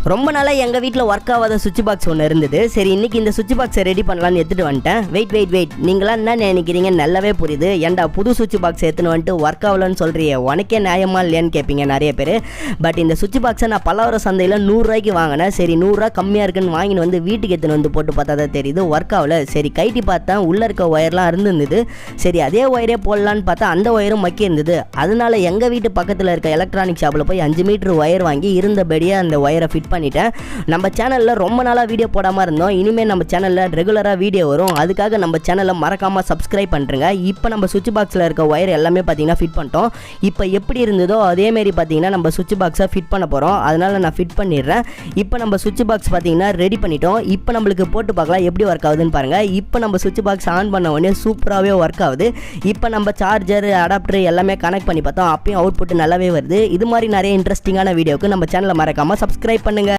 ரொம்ப நாளாக எங்கள் வீட்டில் ஒர்க் ஆகாத சுவிட்ச் பாக்ஸ் ஒன்று இருந்தது. சரி, இன்றைக்கி இந்த சுவிட்ச் பாக்ஸை ரெடி பண்ணலான்னு எடுத்துகிட்டு வந்துட்டேன். வெயிட் நீங்களாம் என்ன நினைக்கிறீங்க? நல்லாவே புரியுது. ஏன்டா புது சுவிட்ச் பாக்ஸ் எடுத்துன்னு வந்துட்டு ஒர்க் ஆகலன்னு சொல்கிறியே, உனக்கே நியாயமா இல்லையான்னு கேட்பீங்க நிறைய பேர். பட் இந்த சுவிட்ச் பாக்ஸை நான் பல்லவர சந்தையில் 100 ரூபாய்க்கு வாங்கினேன். சரி, 100 ரூபா கம்மியாக இருக்குன்னு வாங்கின்னு வந்து வீட்டுக்கு எடுத்துன்னு வந்து போட்டு பார்த்தா தான் தெரியுது ஒர்க் ஆகல. சரி, கைட்டி பார்த்தேன், உள்ளே இருக்க ஒயர்லாம் இருந்தது. சரி, அதே ஒயரே போடலான்னு பார்த்தா அந்த ஒயரும் மக்கி இருந்தது. அதனால எங்கள் வீட்டு பக்கத்தில் இருக்க எலக்ட்ரானிக் ஷாப்பில் போய் 5 மீட்டர் ஒயர் வாங்கி இருந்தபடியே அந்த ஒயரை ஃபிட் பண்ணிட்டேன். நம்ம சேனலில் ரொம்ப நாளாக வீடியோ போடாமல் இருந்தோம். இனிமேல் நம்ம சேனலில் ரெகுலராக வீடியோ வரும். அதுக்காக நம்ம சேனலை மறக்காமல் சப்ஸ்கிரைப் பண்ணுறேங்க. இப்போ நம்ம சுவிட்ச் பாக்ஸில் இருக்க ஒயர் எல்லாமே பார்த்தீங்கன்னா ஃபிட் பண்ணிட்டோம். இப்போ எப்படி இருந்ததோ அதேமாரி பார்த்தீங்கன்னா நம்ம சுவிட்ச் பாக்ஸை ஃபிட் பண்ண போகிறோம். அதனால் நான் ஃபிட் பண்ணிடுறேன். இப்போ நம்ம சுவிட்ச் பாக்ஸ் பார்த்தீங்கன்னா ரெடி பண்ணிட்டோம். இப்போ நம்மளுக்கு போட்டு பார்க்கலாம் எப்படி ஒர்க் ஆகுதுன்னு பாருங்கள். இப்போ நம்ம சுவிட்ச் பாக்ஸ் ஆன் பண்ண உடனே சூப்பராகவே ஒர்க் ஆகுது. இப்போ நம்ம சார்ஜர், அடாப்டர் எல்லாமே கனெக்ட் பண்ணி பார்த்தோம். அப்பயும் அவுட்புட் நல்லாவே வருது. இது மாதிரி நிறைய இன்ட்ரெஸ்டிங்கான வீடியோவுக்கு நம்ம சேனலை மறக்காமல் சப்ஸ்கிரைப் பண்ணுங்கள்.